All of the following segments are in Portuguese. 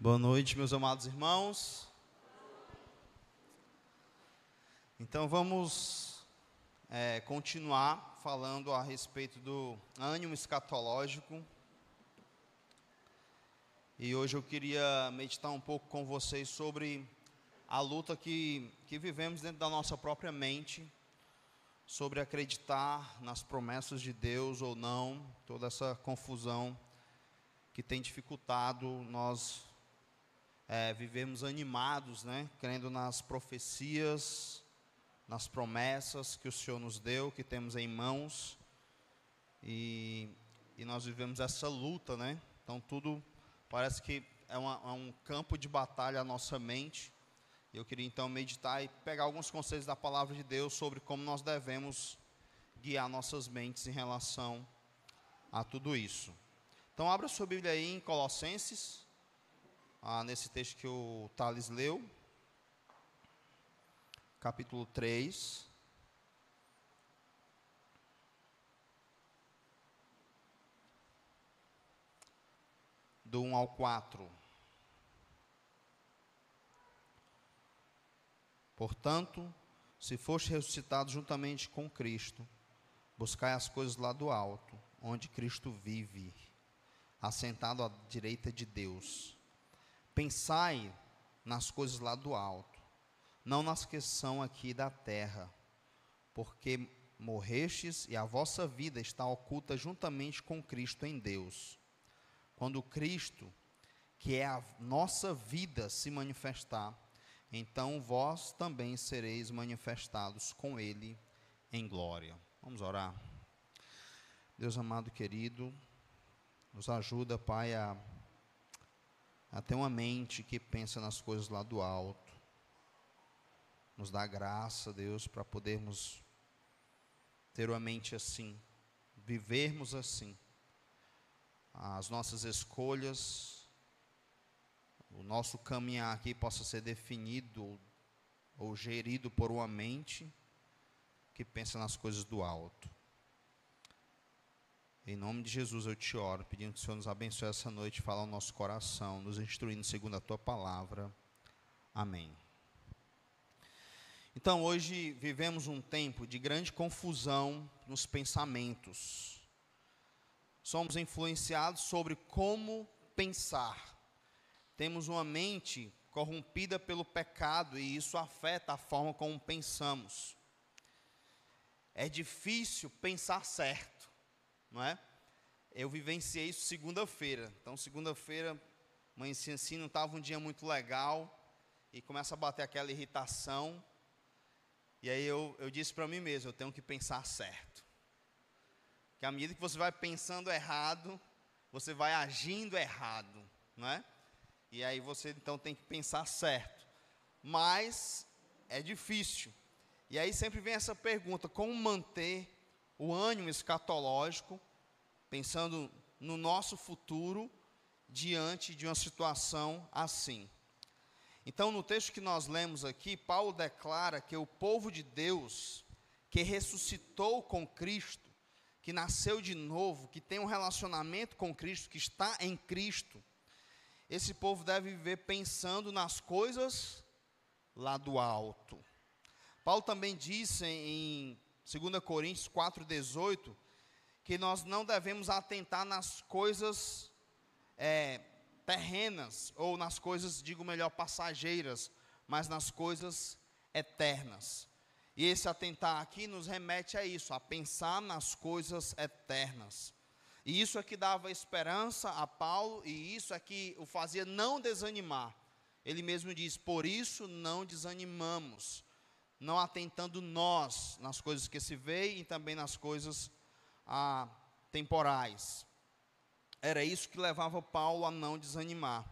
Boa noite, meus amados irmãos. Então vamos continuar falando a respeito do ânimo escatológico. E hoje eu queria meditar um pouco com vocês sobre a luta que vivemos dentro da nossa própria mente, sobre acreditar nas promessas de Deus ou não, toda essa confusão que tem dificultado nós vivemos animados, crendo nas profecias, nas promessas que o Senhor nos deu, que temos em mãos, e nós vivemos essa luta, Então tudo parece que é um campo de batalha a nossa mente. Eu queria então meditar e pegar alguns conselhos da palavra de Deus sobre como nós devemos guiar nossas mentes em relação a tudo isso. Então abra sua Bíblia aí em Colossenses, nesse texto que o Thales leu, capítulo 3, do 1 ao 4. Portanto, se foste ressuscitado juntamente com Cristo, buscai as coisas lá do alto, onde Cristo vive, assentado à direita de Deus. Pensai nas coisas lá do alto, não nas que são aqui da terra, porque morrestes e a vossa vida está oculta juntamente com Cristo em Deus. Quando Cristo, que é a nossa vida, se manifestar, então vós também sereis manifestados com Ele em glória. Vamos orar. Deus amado, querido, nos ajuda, Pai, a ter uma mente que pensa nas coisas lá do alto. Nos dá graça, Deus, para podermos ter uma mente assim, vivermos assim. As nossas escolhas, o nosso caminhar aqui possa ser definido ou gerido por uma mente que pensa nas coisas do alto. Em nome de Jesus eu te oro, pedindo que o Senhor nos abençoe essa noite, fala ao nosso coração, nos instruindo segundo a Tua palavra. Amém. Então hoje vivemos um tempo de grande confusão nos pensamentos. Somos influenciados sobre como pensar. Temos uma mente corrompida pelo pecado e isso afeta a forma como pensamos. É difícil pensar certo, não é? Eu vivenciei isso segunda-feira. Então, segunda-feira, amanheci assim, não estava um dia muito legal, e começa a bater aquela irritação. E aí eu disse para mim mesmo, eu tenho que pensar certo. Que à medida que você vai pensando errado, você vai agindo errado, não é? E aí você então tem que pensar certo. Mas é difícil. E aí sempre vem essa pergunta, como manter o ânimo escatológico, pensando no nosso futuro, diante de uma situação assim. Então, no texto que nós lemos aqui, Paulo declara que o povo de Deus, que ressuscitou com Cristo, que nasceu de novo, que tem um relacionamento com Cristo, que está em Cristo, esse povo deve viver pensando nas coisas lá do alto. Paulo também disse em 2 Coríntios 4,18, que nós não devemos atentar nas coisas terrenas, ou nas coisas, digo melhor, passageiras, mas nas coisas eternas. E esse atentar aqui nos remete a isso, a pensar nas coisas eternas. E isso é que dava esperança a Paulo, e isso é que o fazia não desanimar. Ele mesmo diz, por isso não desanimamos, não atentando nós nas coisas que se veem e também nas coisas temporais. Era isso que levava Paulo a não desanimar.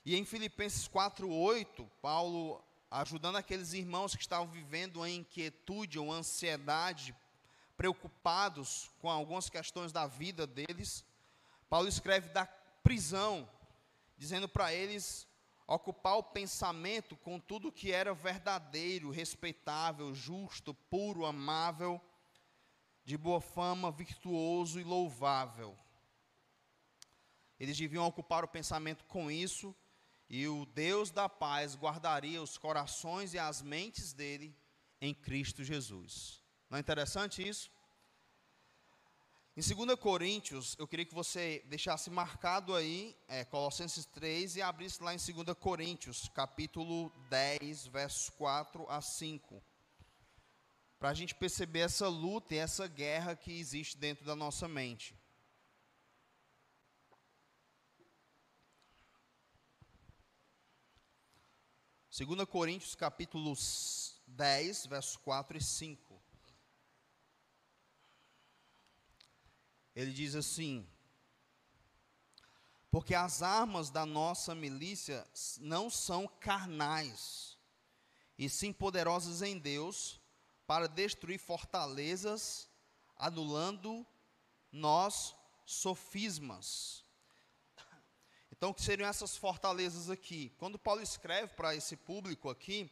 E em Filipenses 4:8, Paulo, ajudando aqueles irmãos que estavam vivendo em inquietude ou ansiedade, preocupados com algumas questões da vida deles, Paulo escreve da prisão, dizendo para eles ocupar o pensamento com tudo que era verdadeiro, respeitável, justo, puro, amável, de boa fama, virtuoso e louvável. Eles deviam ocupar o pensamento com isso, e o Deus da paz guardaria os corações e as mentes dele em Cristo Jesus. Não é interessante isso? Em 2 Coríntios, eu queria que você deixasse marcado aí, Colossenses 3, e abrisse lá em 2 Coríntios, capítulo 10, versos 4 a 5. Para a gente perceber essa luta e essa guerra que existe dentro da nossa mente. Segunda Coríntios, capítulo 10, versos 4 e 5. Ele diz assim: porque as armas da nossa milícia não são carnais, e sim poderosas em Deus, para destruir fortalezas, anulando nós sofismas. Então, o que seriam essas fortalezas aqui? Quando Paulo escreve para esse público aqui,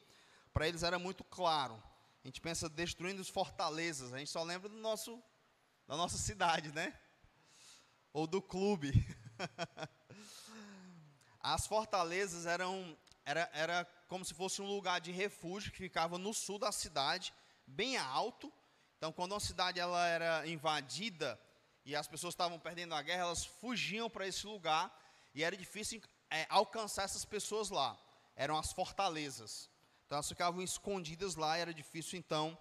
para eles era muito claro. A gente pensa destruindo as fortalezas, a gente só lembra da nossa cidade, né? Ou do clube. As fortalezas era como se fosse um lugar de refúgio que ficava no sul da cidade, bem alto. Então, quando uma cidade ela era invadida e as pessoas estavam perdendo a guerra, elas fugiam para esse lugar e era difícil alcançar essas pessoas lá. Eram as fortalezas. Então, elas ficavam escondidas lá e era difícil, então,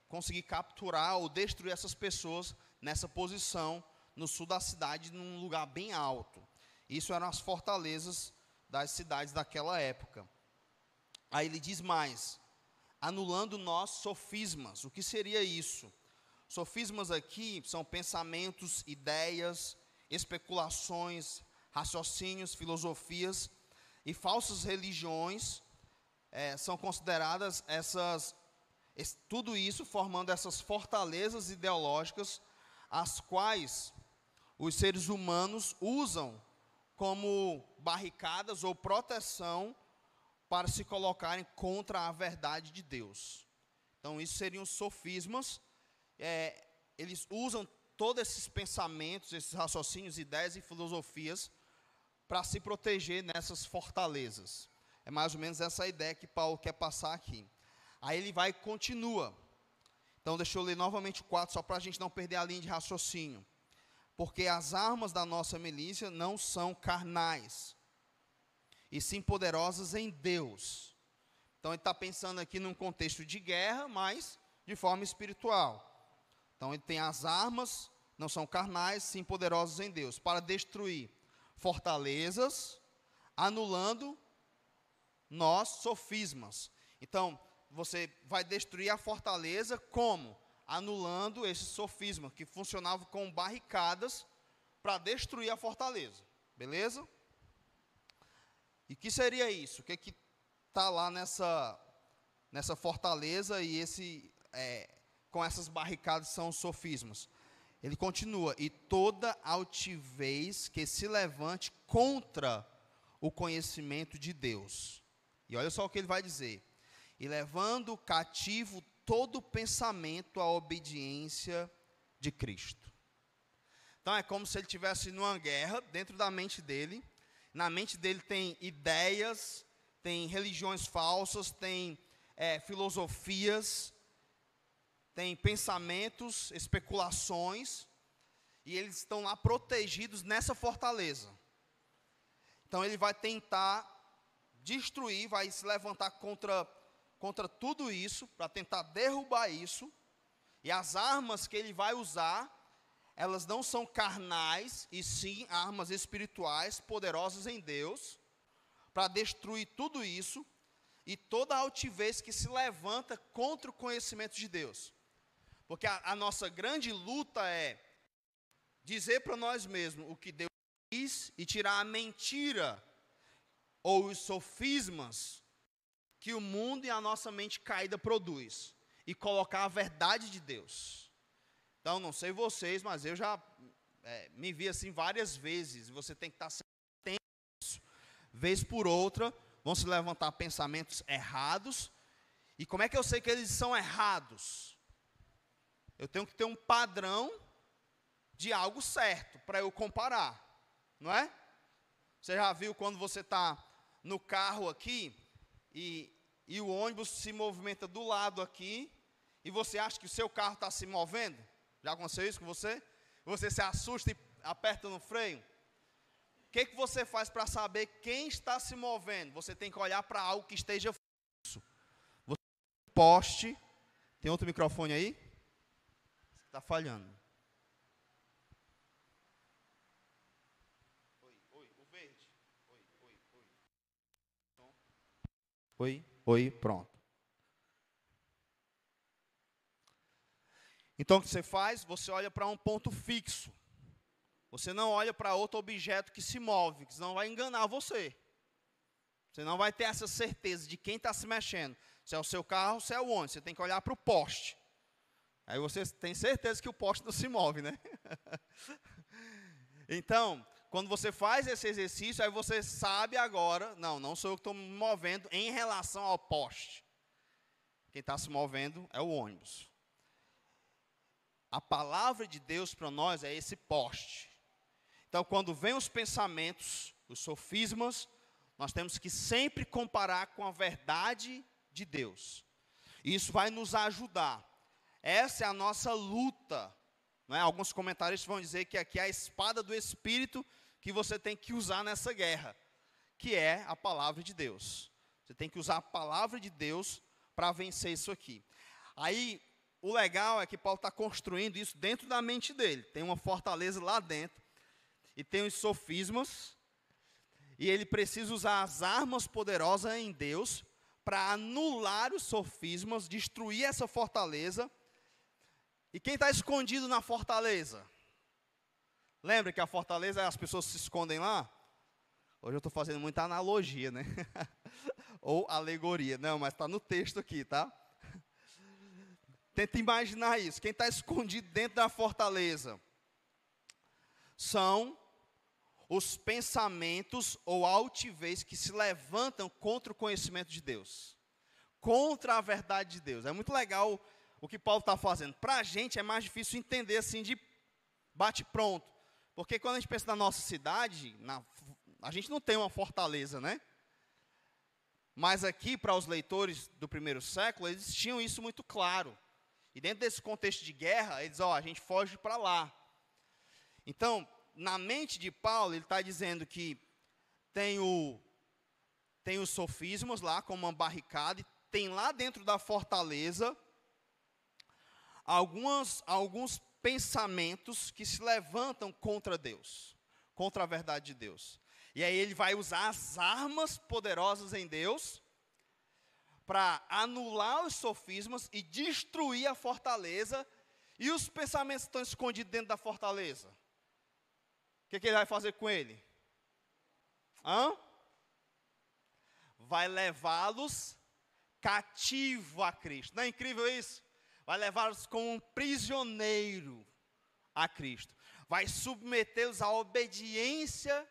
conseguir capturar ou destruir essas pessoas nessa posição no sul da cidade, num lugar bem alto. Isso eram as fortalezas das cidades daquela época. Aí ele diz mais: anulando nós sofismas. O que seria isso? Sofismas aqui são pensamentos, ideias, especulações, raciocínios, filosofias e falsas religiões. São consideradas tudo isso formando essas fortalezas ideológicas, as quais os seres humanos usam como barricadas ou proteção para se colocarem contra a verdade de Deus. Então, isso seriam os sofismas. Eles usam todos esses pensamentos, esses raciocínios, ideias e filosofias para se proteger nessas fortalezas. É mais ou menos essa ideia que Paulo quer passar aqui. Aí ele vai e continua. Então, deixa eu ler novamente o 4, só para a gente não perder a linha de raciocínio. Porque as armas da nossa milícia não são carnais, e sim poderosas em Deus. Então, ele está pensando aqui num contexto de guerra, mas de forma espiritual. Então, ele tem as armas, não são carnais, sim poderosas em Deus, para destruir fortalezas, anulando nós sofismas. Então, você vai destruir a fortaleza como? Anulando esse sofisma, que funcionava como barricadas para destruir a fortaleza. Beleza? E que seria isso? O que está lá nessa fortaleza e com essas barricadas são os sofismas? Ele continua: e toda altivez que se levante contra o conhecimento de Deus. E olha só o que ele vai dizer: e levando cativo todo pensamento à obediência de Cristo. Então é como se ele estivesse numa guerra dentro da mente dele. Na mente dele tem ideias, tem religiões falsas, tem filosofias, tem pensamentos, especulações, e eles estão lá protegidos nessa fortaleza. Então ele vai tentar destruir, vai se levantar contra tudo isso, para tentar derrubar isso, e as armas que ele vai usar, elas não são carnais, e sim armas espirituais, poderosas em Deus, para destruir tudo isso, e toda a altivez que se levanta contra o conhecimento de Deus. Porque a nossa grande luta é dizer para nós mesmos o que Deus diz, e tirar a mentira, ou os sofismas, que o mundo e a nossa mente caída produz, e colocar a verdade de Deus. Então, não sei vocês, mas eu já me vi assim várias vezes. Você tem que estar sempre atento a isso. Vez por outra, vão se levantar pensamentos errados. E como é que eu sei que eles são errados? Eu tenho que ter um padrão de algo certo para eu comparar, não é? Você já viu quando você está no carro aqui e o ônibus se movimenta do lado aqui e você acha que o seu carro está se movendo? Já aconteceu isso com você? Você se assusta e aperta no freio? O que você faz para saber quem está se movendo? Você tem que olhar para algo que esteja fixo. Você tem um poste. Tem outro microfone aí? Está falhando. Oi, o verde. Oi, pronto. Então o que você faz? Você olha para um ponto fixo. Você não olha para outro objeto que se move, que senão vai enganar você. Você não vai ter essa certeza de quem está se mexendo. Se é o seu carro, se é o ônibus. Você tem que olhar para o poste. Aí você tem certeza que o poste não se move, né? Então, quando você faz esse exercício, aí você sabe agora, não sou eu que estou me movendo em relação ao poste. Quem está se movendo é o ônibus. A palavra de Deus para nós é esse poste. Então, quando vem os pensamentos, os sofismas, nós temos que sempre comparar com a verdade de Deus. Isso vai nos ajudar. Essa é a nossa luta. Não é? Alguns comentaristas vão dizer que aqui é a espada do Espírito que você tem que usar nessa guerra, que é a palavra de Deus. Você tem que usar a palavra de Deus para vencer isso aqui. Aí, o legal é que Paulo está construindo isso dentro da mente dele. Tem uma fortaleza lá dentro. E tem os sofismas, e ele precisa usar as armas poderosas em Deus para anular os sofismas, destruir essa fortaleza. E quem está escondido na fortaleza? Lembra que a fortaleza, as pessoas se escondem lá? Hoje eu estou fazendo muita analogia, né? Ou alegoria. Não, mas está no texto aqui, tá? Tenta imaginar isso. Quem está escondido dentro da fortaleza são os pensamentos ou altivez que se levantam contra o conhecimento de Deus, contra a verdade de Deus. É muito legal o que Paulo está fazendo. Para a gente é mais difícil entender assim de bate-pronto, porque quando a gente pensa na nossa cidade, a gente não tem uma fortaleza, né? Mas aqui, para os leitores do primeiro século, eles tinham isso muito claro. E dentro desse contexto de guerra, eles a gente foge para lá. Então, na mente de Paulo, ele está dizendo que tem os sofismas lá, como uma barricada, e tem lá dentro da fortaleza alguns pensamentos que se levantam contra Deus, contra a verdade de Deus. E aí ele vai usar as armas poderosas em Deus para anular os sofismas e destruir a fortaleza. E os pensamentos que estão escondidos dentro da fortaleza? O que ele vai fazer com ele? Vai levá-los cativo a Cristo. Não é incrível isso? Vai levá-los como um prisioneiro a Cristo. Vai submetê-los à obediência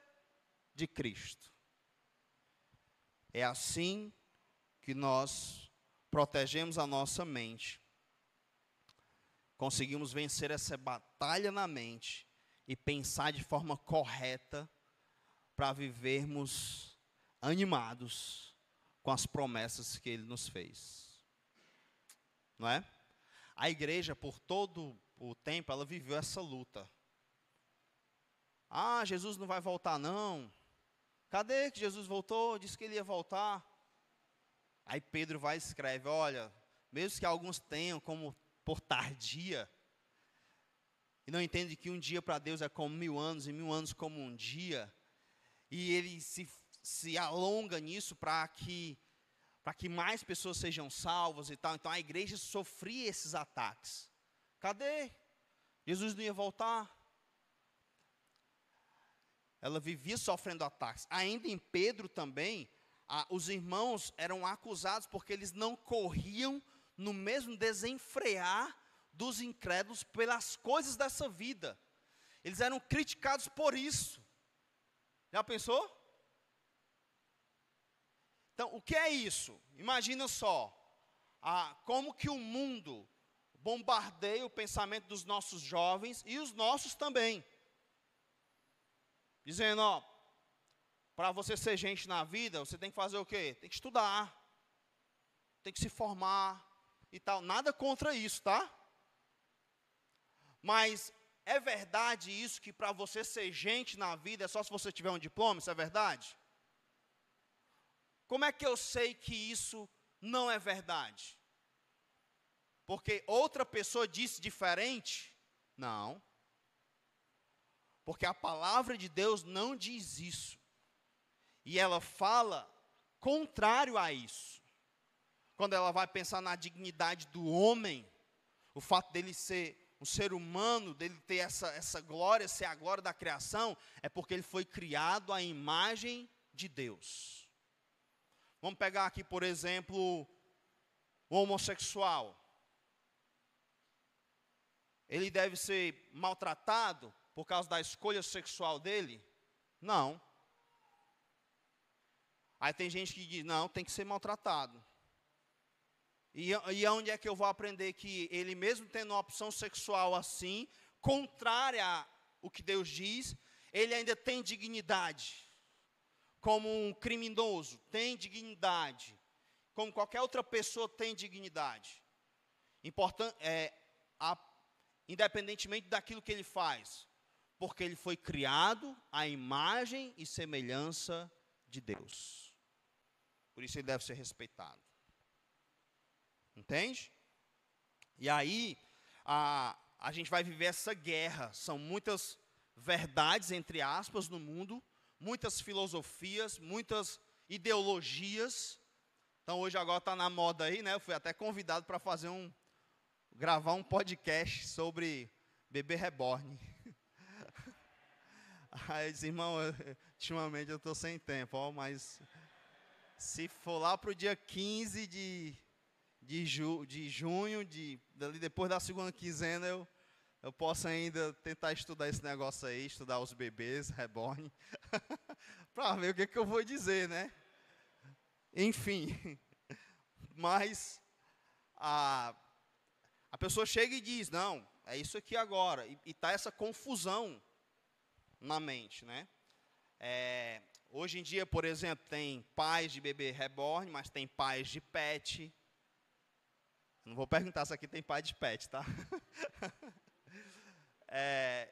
de Cristo. É assim que nós protegemos a nossa mente. Conseguimos vencer essa batalha na mente e pensar de forma correta para vivermos animados com as promessas que Ele nos fez. Não é? A igreja, por todo o tempo, ela viveu essa luta. Jesus não vai voltar não. Cadê que Jesus voltou? Disse que Ele ia voltar. Aí Pedro vai e escreve, olha, mesmo que alguns tenham como por tardia, e não entende que um dia para Deus é como 1000 anos, e 1000 anos como um dia, e ele se alonga nisso para que mais pessoas sejam salvas e tal. Então a igreja sofria esses ataques. Cadê? Jesus não ia voltar. Ela vivia sofrendo ataques. Ainda em Pedro também, os irmãos eram acusados porque eles não corriam no mesmo desenfrear dos incrédulos pelas coisas dessa vida. Eles eram criticados por isso. Já pensou? Então, o que é isso? Imagina só, como que o mundo bombardeia o pensamento dos nossos jovens e os nossos também. Dizendo, para você ser gente na vida, você tem que fazer o quê? Tem que estudar, tem que se formar e tal. Nada contra isso, tá? Mas é verdade isso que para você ser gente na vida é só se você tiver um diploma? Isso é verdade? Como é que eu sei que isso não é verdade? Porque outra pessoa disse diferente? Não. Porque a palavra de Deus não diz isso. E ela fala contrário a isso. Quando ela vai pensar na dignidade do homem, o fato dele ser um ser humano, dele ter essa glória, ser a glória da criação, é porque ele foi criado à imagem de Deus. Vamos pegar aqui, por exemplo, o homossexual. Ele deve ser maltratado por causa da escolha sexual dele? Não. Aí tem gente que diz, não, tem que ser maltratado. E onde é que eu vou aprender que ele, mesmo tendo uma opção sexual assim, contrária ao que Deus diz, ele ainda tem dignidade? Como um criminoso tem dignidade, como qualquer outra pessoa tem dignidade. Independentemente daquilo que ele faz, porque ele foi criado à imagem e semelhança de Deus. Por isso ele deve ser respeitado. Entende? E aí, a gente vai viver essa guerra. São muitas verdades, entre aspas, no mundo, muitas filosofias, muitas ideologias. Então, hoje agora está na moda aí, né? Eu fui até convidado para gravar um podcast sobre bebê reborn. Aí eu disse, irmão, ultimamente eu estou sem tempo, ó, mas se for lá para o dia 15 de junho, dali depois da segunda quinzena, eu posso ainda tentar estudar esse negócio aí, estudar os bebês reborn, para ver o que eu vou dizer, né? Enfim, mas a pessoa chega e diz, não, é isso aqui agora, e está essa confusão na mente, né? Hoje em dia, por exemplo, tem pais de bebê reborn, mas tem pais de pet. Não vou perguntar se aqui tem pai de pet, tá?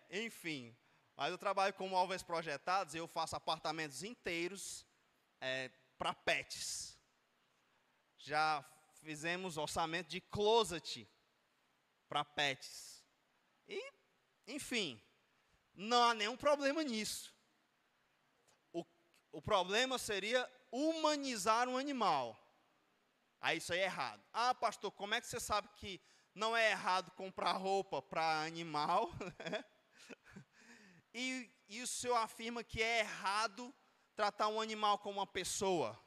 Enfim, mas eu trabalho com móveis projetados e eu faço apartamentos inteiros para pets. Já fizemos orçamento de closet para pets. E, enfim, não há nenhum problema nisso. O problema seria humanizar um animal. Aí isso aí é errado. Ah, pastor, como é que você sabe que não é errado comprar roupa para animal? e o senhor afirma que é errado tratar um animal como uma pessoa?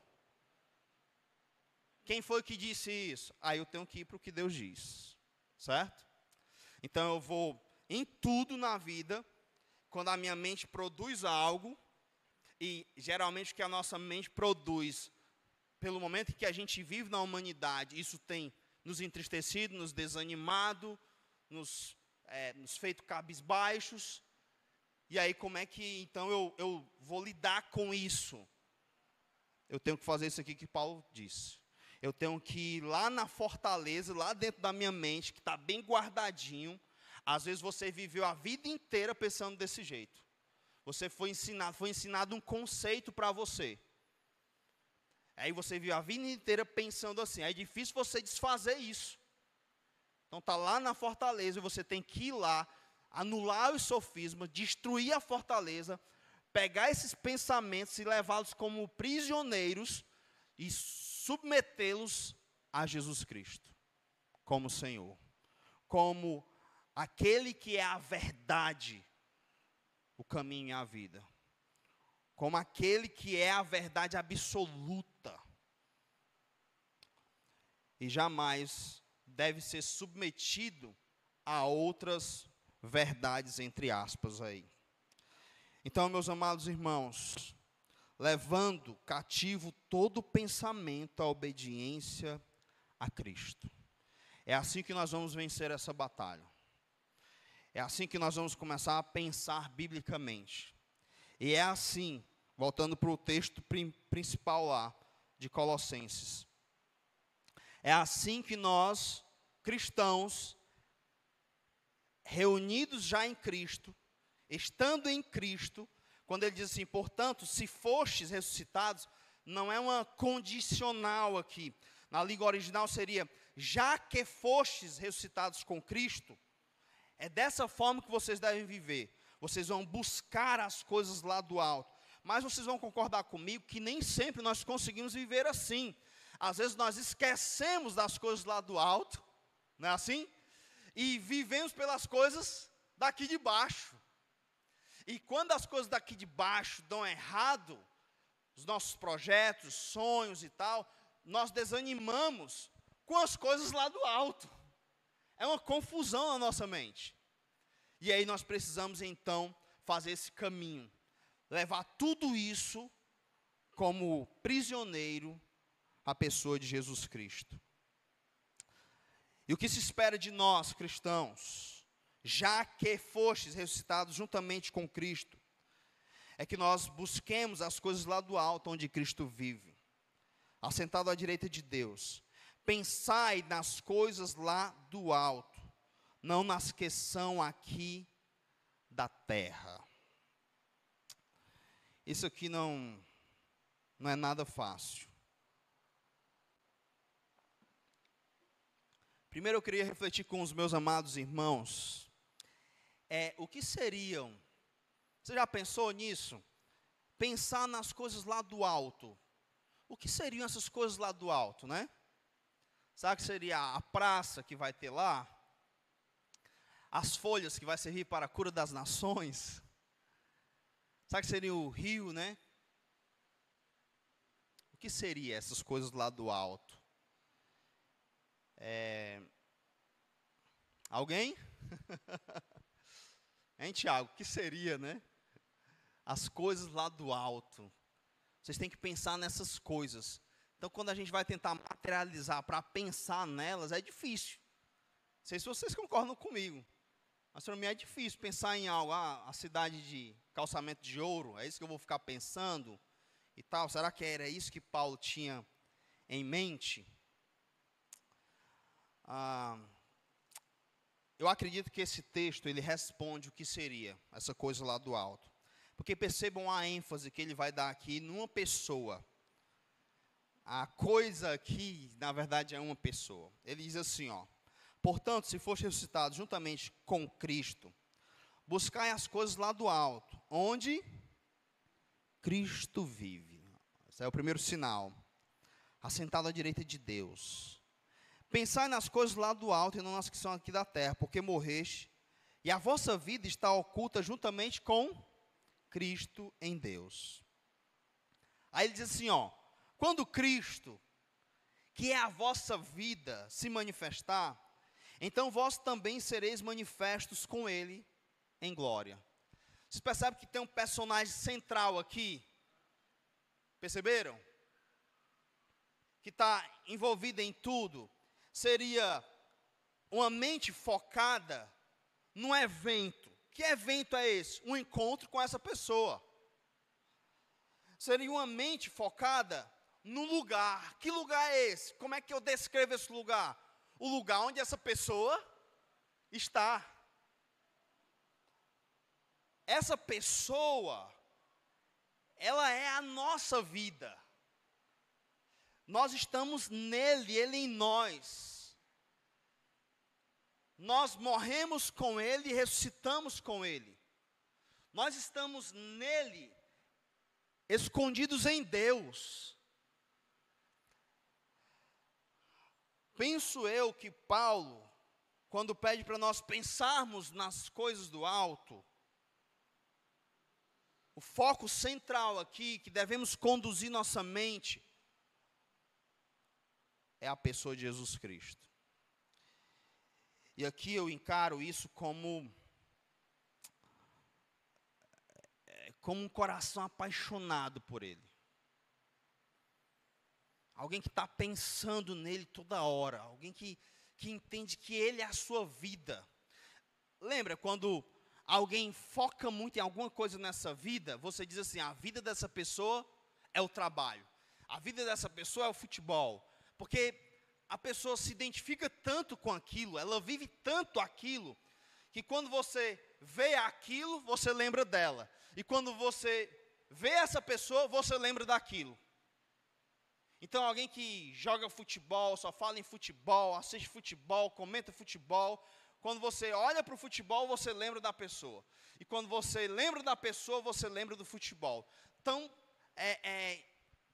Quem foi que disse isso? Aí eu tenho que ir para o que Deus diz. Certo? Então eu vou em tudo na vida, quando a minha mente produz algo, e geralmente o que a nossa mente produz, pelo momento em que a gente vive na humanidade, isso tem nos entristecido, nos desanimado, nos feito cabisbaixos. E aí como é que então eu vou lidar com isso? Eu tenho que fazer isso aqui que Paulo disse. Eu tenho que ir lá na fortaleza, lá dentro da minha mente, que está bem guardadinho. Às vezes você viveu a vida inteira pensando desse jeito. Você foi ensinado um conceito para você. Aí você viu a vida inteira pensando assim. É difícil você desfazer isso. Então está lá na fortaleza e você tem que ir lá, anular os sofismas, destruir a fortaleza, pegar esses pensamentos e levá-los como prisioneiros e submetê-los a Jesus Cristo, como Senhor, como aquele que é a verdade, o caminho e a vida, como aquele que é a verdade absoluta, e jamais deve ser submetido a outras verdades, entre aspas, aí. Então, meus amados irmãos, levando cativo todo pensamento à obediência a Cristo. É assim que nós vamos vencer essa batalha. É assim que nós vamos começar a pensar biblicamente. E é assim Voltando para o texto principal lá, de Colossenses. É assim que nós, cristãos, reunidos já em Cristo, estando em Cristo, quando ele diz assim, portanto, se fostes ressuscitados, não é uma condicional aqui. Na língua original seria, já que fostes ressuscitados com Cristo, é dessa forma que vocês devem viver. Vocês vão buscar as coisas lá do alto. Mas vocês vão concordar comigo que nem sempre nós conseguimos viver assim. Às vezes nós esquecemos das coisas lá do alto, não é assim? E vivemos pelas coisas daqui de baixo. E quando as coisas daqui de baixo dão errado, os nossos projetos, sonhos e tal, nós desanimamos com as coisas lá do alto. É uma confusão na nossa mente. E aí nós precisamos então fazer esse caminho. Levar tudo isso como prisioneiro à pessoa de Jesus Cristo. E o que se espera de nós, cristãos, já que fostes ressuscitados juntamente com Cristo, é que nós busquemos as coisas lá do alto, onde Cristo vive, assentado à direita de Deus. Pensai nas coisas lá do alto, não nas que são aqui da terra. Isso aqui não é nada fácil. Primeiro eu queria refletir com os meus amados irmãos, o que seriam, você já pensou nisso? Pensar nas coisas lá do alto. O que seriam essas coisas lá do alto, né? Sabe que seria a praça que vai ter lá? As folhas que vai servir para a cura das nações? Sabe que seria o rio, né? O que seria essas coisas lá do alto? Alguém? Hein, Tiago? O que seria, né? As coisas lá do alto. Vocês têm que pensar nessas coisas. Então, quando a gente vai tentar materializar para pensar nelas, é difícil. Não sei se vocês concordam comigo. Mas para mim é difícil pensar em algo. A cidade de calçamento de ouro, é isso que eu vou ficar pensando e tal. Será que era isso que Paulo tinha em mente? Eu acredito que esse texto, ele responde o que seria essa coisa lá do alto. Porque percebam a ênfase que ele vai dar aqui numa pessoa. A coisa aqui, na verdade, é uma pessoa. Ele diz assim, portanto, se foste ressuscitado juntamente com Cristo, buscai as coisas lá do alto, onde Cristo vive. Esse é o primeiro sinal. Assentado à direita de Deus. Pensai nas coisas lá do alto e não nas que são aqui da terra, porque morreste, e a vossa vida está oculta juntamente com Cristo em Deus. Aí ele diz assim, quando Cristo, que é a vossa vida, se manifestar, então vós também sereis manifestos com Ele em glória. Vocês percebem que tem um personagem central aqui? Perceberam? Que está envolvido em tudo. Seria uma mente focada num evento. Que evento é esse? Um encontro com essa pessoa. Seria uma mente focada no lugar. Que lugar é esse? Como é que eu descrevo esse lugar? O lugar onde essa pessoa está. Essa pessoa, ela é a nossa vida. Nós estamos nele, ele em nós. Nós morremos com ele e ressuscitamos com ele. Nós estamos nele, escondidos em Deus. Penso eu que Paulo, quando pede para nós pensarmos nas coisas do alto, o foco central aqui, que devemos conduzir nossa mente, é a pessoa de Jesus Cristo. E aqui eu encaro isso como um coração apaixonado por Ele. Alguém que está pensando nele toda hora. Alguém que entende que Ele é a sua vida. Lembra quando alguém foca muito em alguma coisa nessa vida, você diz assim, a vida dessa pessoa é o trabalho. A vida dessa pessoa é o futebol. Porque a pessoa se identifica tanto com aquilo, ela vive tanto aquilo, que quando você vê aquilo, você lembra dela. E quando você vê essa pessoa, você lembra daquilo. Então, alguém que joga futebol, só fala em futebol, assiste futebol, comenta futebol, quando você olha para o futebol, você lembra da pessoa. E quando você lembra da pessoa, você lembra do futebol. Tão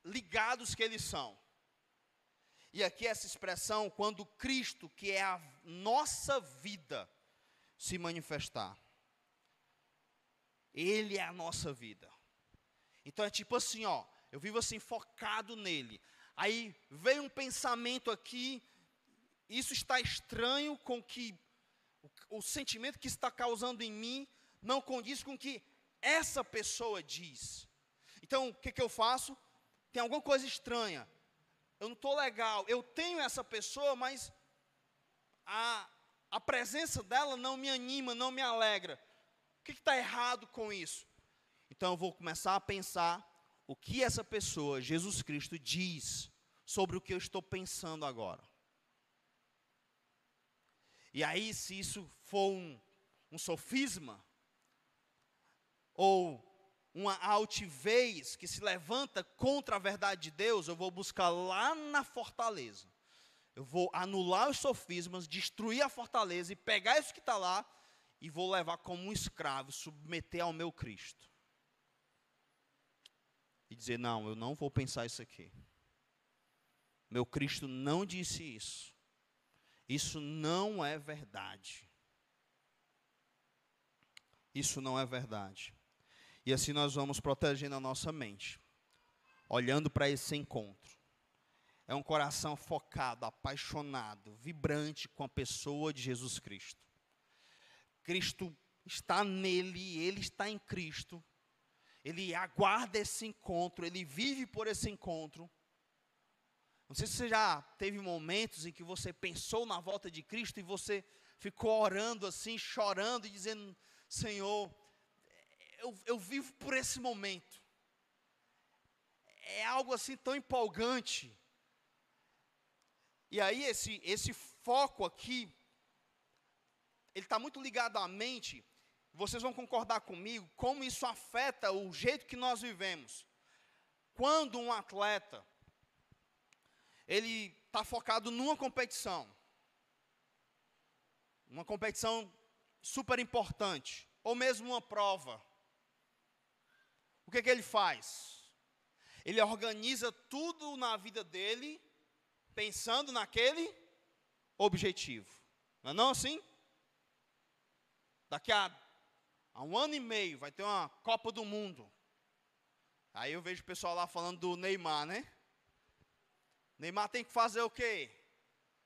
ligados que eles são. E aqui essa expressão, quando Cristo, que é a nossa vida, se manifestar. Ele é a nossa vida. Então é tipo assim, ó, eu vivo assim focado nele. Aí veio um pensamento aqui, isso está estranho com que o sentimento que está causando em mim não condiz com o que essa pessoa diz. Então, o que eu faço? Tem alguma coisa estranha. Eu não estou legal. Eu tenho essa pessoa, mas a presença dela não me anima, não me alegra. O que está errado com isso? Então, eu vou começar a pensar o que essa pessoa, Jesus Cristo, diz sobre o que eu estou pensando agora. E aí, se isso for um sofisma, ou uma altivez que se levanta contra a verdade de Deus, eu vou buscar lá na fortaleza. Eu vou anular os sofismas, destruir a fortaleza e pegar isso que está lá e vou levar como um escravo, submeter ao meu Cristo. E dizer, não, eu não vou pensar isso aqui. Meu Cristo não disse isso. Isso não é verdade. Isso não é verdade. E assim nós vamos protegendo a nossa mente, olhando para esse encontro. É um coração focado, apaixonado, vibrante com a pessoa de Jesus Cristo. Cristo está nele, ele está em Cristo. Ele aguarda esse encontro, ele vive por esse encontro. Não sei se você já teve momentos em que você pensou na volta de Cristo e você ficou orando assim, chorando e dizendo, Senhor, eu vivo por esse momento. É algo assim tão empolgante. E aí esse foco aqui, ele está muito ligado à mente. Vocês vão concordar comigo como isso afeta o jeito que nós vivemos. Quando um atleta, ele está focado numa competição super importante, ou mesmo uma prova, o que ele faz? Ele organiza tudo na vida dele, pensando naquele objetivo. Não é não assim? Daqui a 1 ano e meio vai ter uma Copa do Mundo. Aí eu vejo o pessoal lá falando do Neymar, né? Neymar tem que fazer o quê?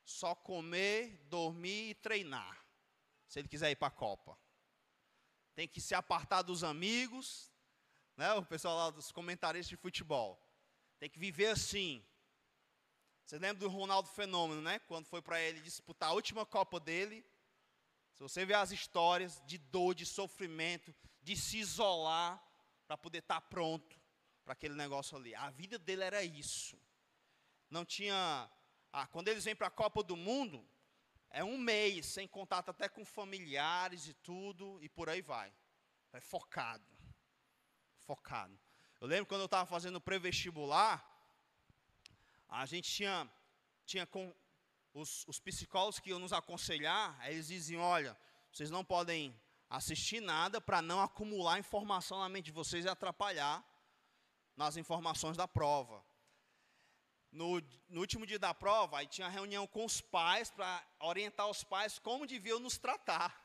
Só comer, dormir e treinar. Se ele quiser ir para a Copa. Tem que se apartar dos amigos, né? O pessoal lá dos comentaristas de futebol. Tem que viver assim. Você lembra do Ronaldo Fenômeno, né? Quando foi para ele disputar a última Copa dele. Se você ver as histórias de dor, de sofrimento, de se isolar para poder estar pronto para aquele negócio ali. A vida dele era isso. Não tinha... quando eles vêm para a Copa do Mundo, é 1 mês, sem contato até com familiares e tudo, e por aí vai. É focado. Focado. Eu lembro quando eu estava fazendo o pré-vestibular, a gente tinha com os psicólogos que iam nos aconselhar, aí eles diziam, olha, vocês não podem assistir nada para não acumular informação na mente de vocês e atrapalhar nas informações da prova. No último dia da prova, aí tinha reunião com os pais para orientar os pais como deviam nos tratar,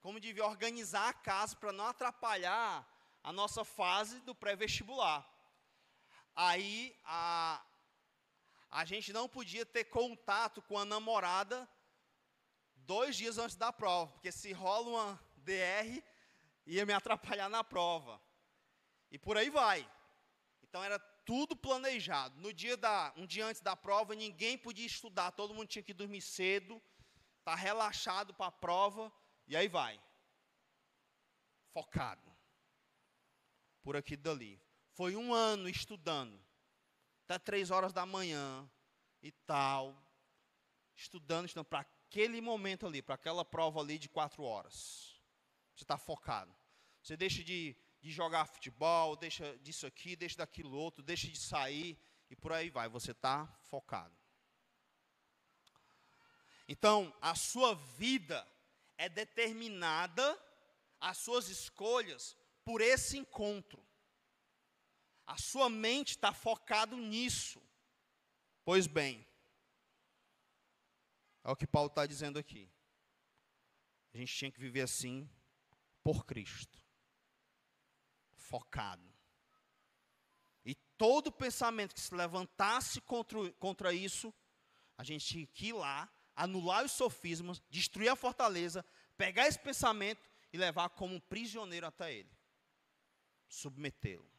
como deviam organizar a casa para não atrapalhar a nossa fase do pré-vestibular. Aí a gente não podia ter contato com a namorada 2 dias antes da prova, porque se rola uma DR, ia me atrapalhar na prova. E por aí vai. Então era tudo planejado. Um dia antes da prova, ninguém podia estudar, todo mundo tinha que dormir cedo, estar relaxado para a prova, e aí vai. focado. Por aqui e dali. Foi 1 ano estudando. Até 3 horas da manhã e tal. Estudando para aquele momento ali, para aquela prova ali de 4 horas. Você está focado. Você deixa de jogar futebol, deixa disso aqui, deixa daquilo outro, deixa de sair e por aí vai. Você está focado. Então, a sua vida é determinada, as suas escolhas, por esse encontro. A sua mente está focada nisso. Pois bem, é o que Paulo está dizendo aqui. A gente tinha que viver assim, por Cristo. Focado. E todo pensamento que se levantasse contra isso, a gente tinha que ir lá, anular os sofismas, destruir a fortaleza, pegar esse pensamento e levar como um prisioneiro até ele. Submetê-lo.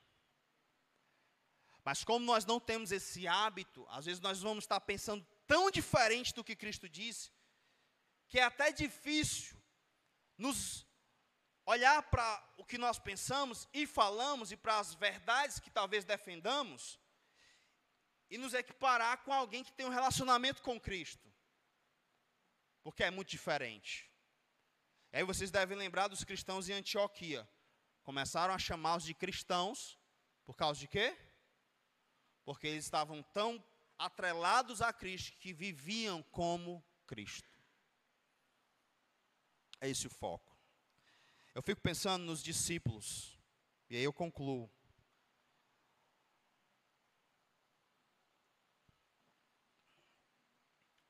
Mas como nós não temos esse hábito, às vezes nós vamos estar pensando tão diferente do que Cristo disse, que é até difícil nos olhar para o que nós pensamos e falamos e para as verdades que talvez defendamos e nos equiparar com alguém que tem um relacionamento com Cristo. Porque é muito diferente. E aí vocês devem lembrar dos cristãos em Antioquia. Começaram a chamá-los de cristãos, por causa de quê? Porque eles estavam tão atrelados a Cristo que viviam como Cristo. É esse o foco. Eu fico pensando nos discípulos, e aí eu concluo.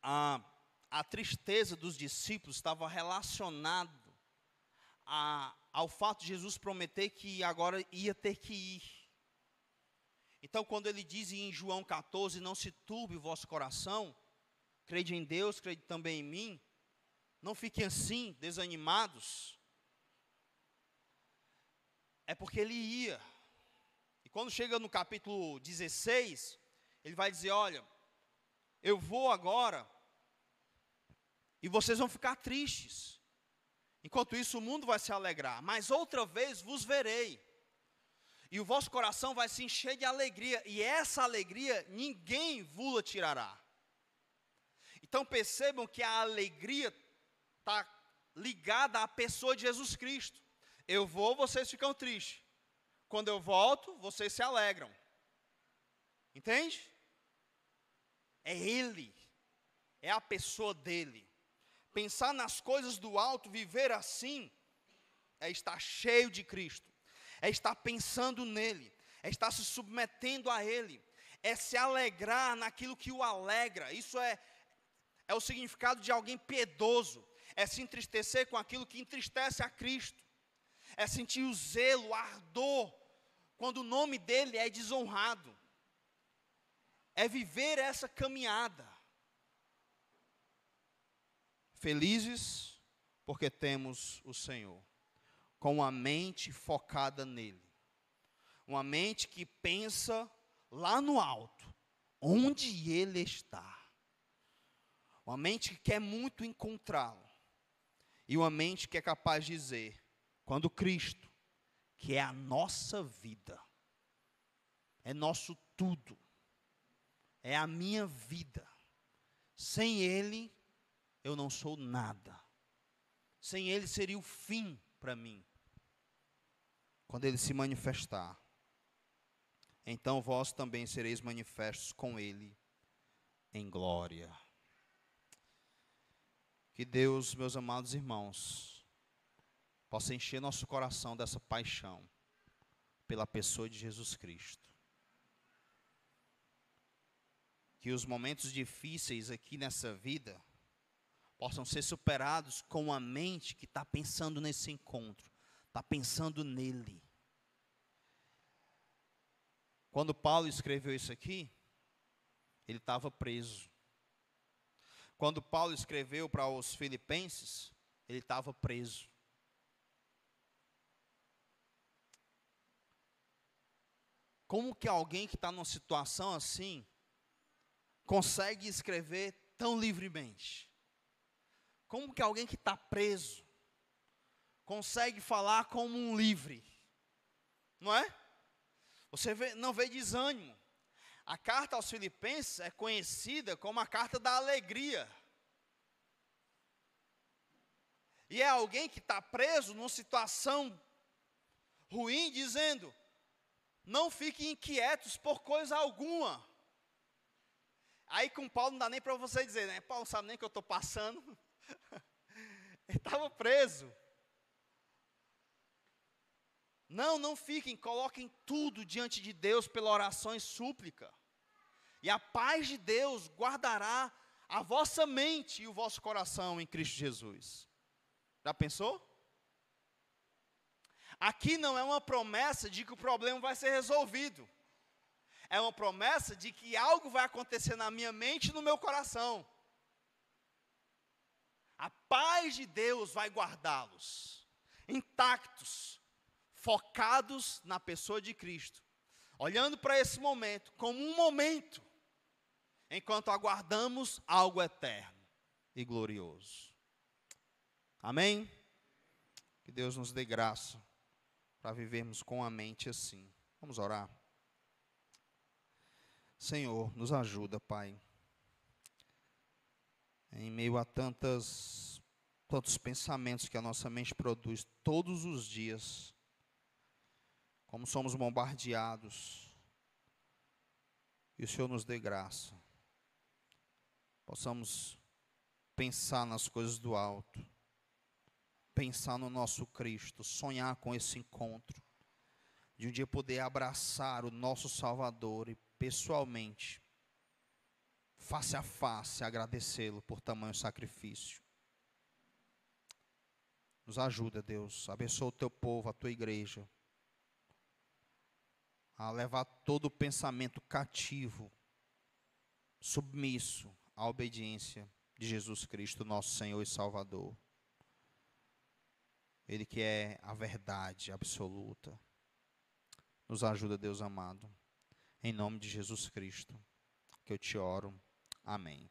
A tristeza dos discípulos estava relacionada ao fato de Jesus prometer que agora ia ter que ir. Então, quando ele diz em João 14, não se turbe o vosso coração, crede em Deus, crede também em mim, não fiquem assim, desanimados, é porque ele ia. E quando chega no capítulo 16, ele vai dizer, olha, eu vou agora, e vocês vão ficar tristes. Enquanto isso, o mundo vai se alegrar, mas outra vez vos verei. E o vosso coração vai se encher de alegria, e essa alegria ninguém vula tirará. Então percebam que a alegria está ligada à pessoa de Jesus Cristo. Eu vou, vocês ficam tristes. Quando eu volto, vocês se alegram. Entende? É Ele, é a pessoa dele. Pensar nas coisas do alto, viver assim, é estar cheio de Cristo. É estar pensando nele, é estar se submetendo a ele, é se alegrar naquilo que o alegra. Isso é o significado de alguém piedoso, é se entristecer com aquilo que entristece a Cristo, é sentir o zelo, o ardor, quando o nome dele é desonrado, é viver essa caminhada. Felizes porque temos o Senhor. Com a mente focada nele. Uma mente que pensa lá no alto, onde ele está. Uma mente que quer muito encontrá-lo. E uma mente que é capaz de dizer, quando Cristo, que é a nossa vida, é nosso tudo, é a minha vida. Sem ele, eu não sou nada. Sem ele seria o fim para mim. Quando ele se manifestar, então vós também sereis manifestos com ele em glória. Que Deus, meus amados irmãos, possa encher nosso coração dessa paixão pela pessoa de Jesus Cristo. Que os momentos difíceis aqui nessa vida possam ser superados com a mente que está pensando nesse encontro. Está pensando nele. Quando Paulo escreveu isso aqui, ele estava preso. Quando Paulo escreveu para os filipenses, ele estava preso. Como que alguém que está numa situação assim, consegue escrever tão livremente? Como que alguém que está preso, consegue falar como um livre, não é? Não vê desânimo. A carta aos Filipenses é conhecida como a carta da alegria. E é alguém que está preso numa situação ruim, dizendo: não fiquem inquietos por coisa alguma. Aí com Paulo não dá nem para você dizer, né? Paulo não sabe nem o que eu estou passando. Ele estava preso. Não fiquem, coloquem tudo diante de Deus pela oração e súplica. E a paz de Deus guardará a vossa mente e o vosso coração em Cristo Jesus. Já pensou? Aqui não é uma promessa de que o problema vai ser resolvido. É uma promessa de que algo vai acontecer na minha mente e no meu coração. A paz de Deus vai guardá-los, intactos, focados na pessoa de Cristo, olhando para esse momento como um momento, enquanto aguardamos algo eterno e glorioso. Amém? Que Deus nos dê graça para vivermos com a mente assim. Vamos orar. Senhor, nos ajuda, Pai. Em meio a tantos pensamentos que a nossa mente produz todos os dias, como somos bombardeados, e o Senhor nos dê graça, possamos pensar nas coisas do alto, pensar no nosso Cristo, sonhar com esse encontro, de um dia poder abraçar o nosso Salvador e pessoalmente, face a face, agradecê-lo por tamanho sacrifício. Nos ajuda, Deus, abençoa o teu povo, a tua igreja, a levar todo o pensamento cativo, submisso à obediência de Jesus Cristo, nosso Senhor e Salvador. Ele que é a verdade absoluta. Nos ajuda, Deus amado. Em nome de Jesus Cristo, que eu te oro. Amém.